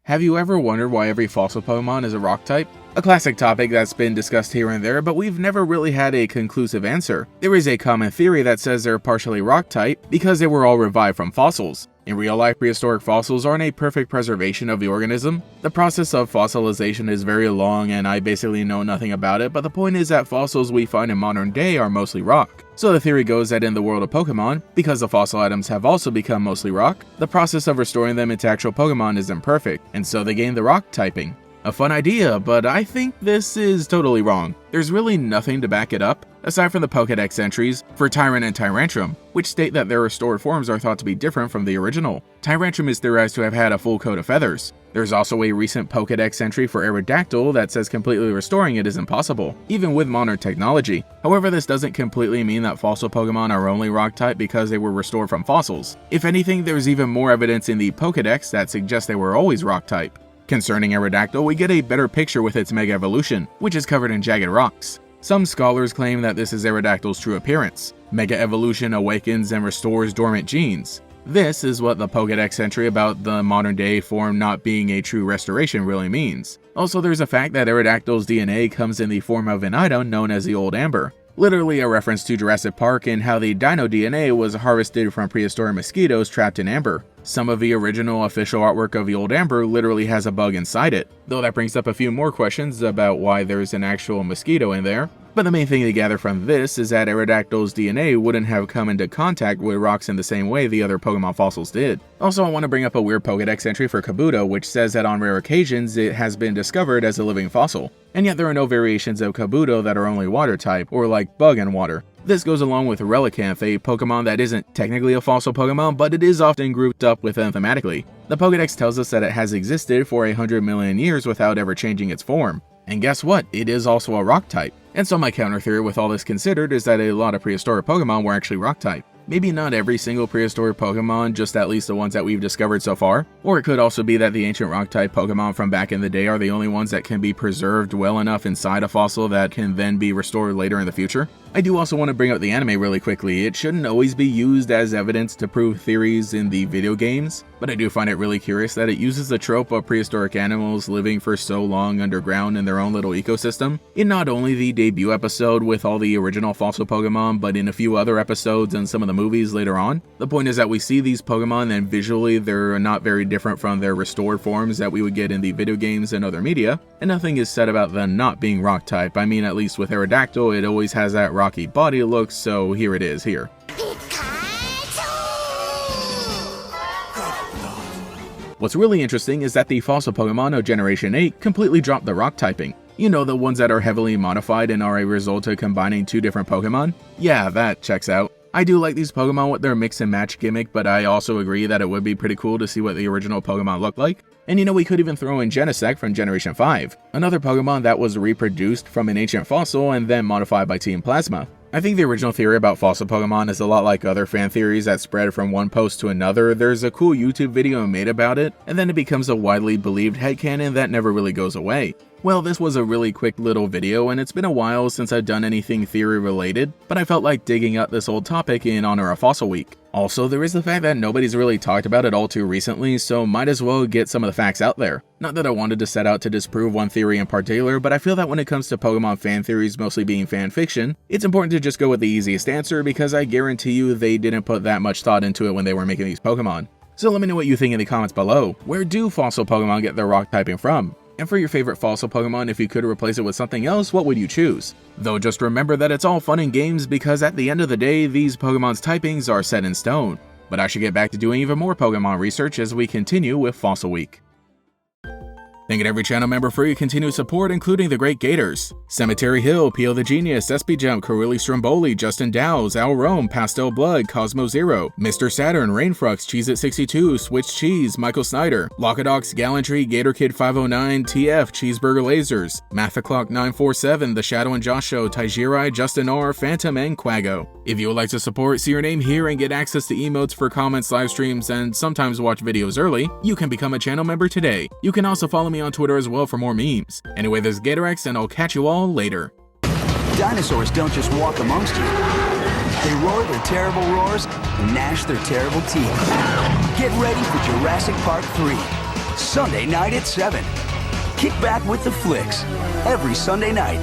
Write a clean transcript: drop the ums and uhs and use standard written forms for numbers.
Have you ever wondered why every fossil Pokemon is a rock type? A classic topic that's been discussed here and there, but we've never really had a conclusive answer. There is a common theory that says they're partially rock type because they were all revived from fossils. In real life, prehistoric fossils aren't a perfect preservation of the organism. The process of fossilization is very long and I basically know nothing about it, but the point is that fossils we find in modern day are mostly rock. So the theory goes that in the world of Pokemon, because the fossil items have also become mostly rock, the process of restoring them into actual Pokemon is imperfect, and so they gain the rock typing. A fun idea, but I think this is totally wrong. There's really nothing to back it up, aside from the Pokédex entries for Tyrant and Tyrantrum, which state that their restored forms are thought to be different from the original. Tyrantrum is theorized to have had a full coat of feathers. There's also a recent Pokédex entry for Aerodactyl that says completely restoring it is impossible, even with modern technology. However, this doesn't completely mean that fossil Pokemon are only rock type because they were restored from fossils. If anything, there's even more evidence in the Pokédex that suggests they were always rock type. Concerning Aerodactyl, we get a better picture with its Mega Evolution, which is covered in jagged rocks. Some scholars claim that this is Aerodactyl's true appearance. Mega Evolution awakens and restores dormant genes. This is what the Pokédex entry about the modern day form not being a true restoration really means. Also, there's a fact that Aerodactyl's DNA comes in the form of an item known as the Old Amber. Literally a reference to Jurassic Park and how the dino DNA was harvested from prehistoric mosquitoes trapped in amber. Some of the original official artwork of the Old Amber literally has a bug inside it, though that brings up a few more questions about why there's an actual mosquito in there. But the main thing to gather from this is that Aerodactyl's DNA wouldn't have come into contact with rocks in the same way the other Pokemon fossils did. Also, I want to bring up a weird Pokédex entry for Kabuto, which says that on rare occasions it has been discovered as a living fossil. And yet there are no variations of Kabuto that are only water type, or like bug and water. This goes along with Relicanth, a Pokemon that isn't technically a fossil Pokemon, but it is often grouped up with them thematically. The Pokédex tells us that it has existed for 100 million years without ever changing its form. And guess what? It is also a rock type. And so my counter theory with all this considered is that a lot of prehistoric Pokemon were actually rock type. Maybe not every single prehistoric Pokemon, just at least the ones that we've discovered so far. Or it could also be that the ancient rock type Pokemon from back in the day are the only ones that can be preserved well enough inside a fossil that can then be restored later in the future. I do also want to bring up the anime really quickly. It shouldn't always be used as evidence to prove theories in the video games, but I do find it really curious that it uses the trope of prehistoric animals living for so long underground in their own little ecosystem, in not only the debut episode with all the original fossil Pokemon, but in a few other episodes and some of the movies later on. The point is that we see these Pokemon and visually they're not very different from their restored forms that we would get in the video games and other media, and nothing is said about them not being rock type. I mean, at least with Aerodactyl, it always has that rocky body look, so here it is here. What's really interesting is that the fossil Pokemon of Generation 8 completely dropped the rock typing. You know, the ones that are heavily modified and are a result of combining two different Pokemon? Yeah, that checks out. I do like these Pokemon with their mix and match gimmick, but I also agree that it would be pretty cool to see what the original Pokemon looked like. And you know, we could even throw in Genesect from Generation 5, another Pokemon that was reproduced from an ancient fossil and then modified by Team Plasma. I think the original theory about fossil Pokemon is a lot like other fan theories that spread from one post to another. There's a cool YouTube video made about it, and then it becomes a widely believed headcanon that never really goes away. Well, this was a really quick little video, and it's been a while since I've done anything theory related, but I felt like digging up this old topic in honor of Fossil Week. Also, there is the fact that nobody's really talked about it all too recently, so might as well get some of the facts out there. Not that I wanted to set out to disprove one theory in particular, but I feel that when it comes to Pokemon fan theories mostly being fan fiction, it's important to just go with the easiest answer because I guarantee you they didn't put that much thought into it when they were making these Pokemon. So let me know what you think in the comments below. Where do fossil Pokemon get their rock typing from? And for your favorite fossil Pokemon, if you could replace it with something else, what would you choose? Though just remember that it's all fun and games because at the end of the day, these Pokemon's typings are set in stone. But I should get back to doing even more Pokemon research as we continue with Fossil Week. Thanking every channel member for your continued support, including the Great Gators, Cemetery Hill, Peel the Genius, SP Jump, Corelli Stromboli, Justin Dowes, Al Rome, Pastel Blood, Cosmo Zero, Mr. Saturn, Rainfrux, Cheez-It 62, Switch Cheese, Michael Snyder, Lockadox, Gallantry, Gator Kid 509, TF, Cheeseburger Lasers, Mathaclock 947, The Shadow and Josh Show, Taijirai, Justin R, Phantom, and Quago. If you would like to support, see your name here, and get access to emotes for comments, live streams, and sometimes watch videos early, you can become a channel member today. You can also follow me on Twitter as well for more memes. Anyway, this is GatorX, and I'll catch you all later. Dinosaurs don't just walk amongst you. They roar their terrible roars and gnash their terrible teeth. Get ready for Jurassic Park 3. Sunday night at 7. Kick back with the flicks every Sunday night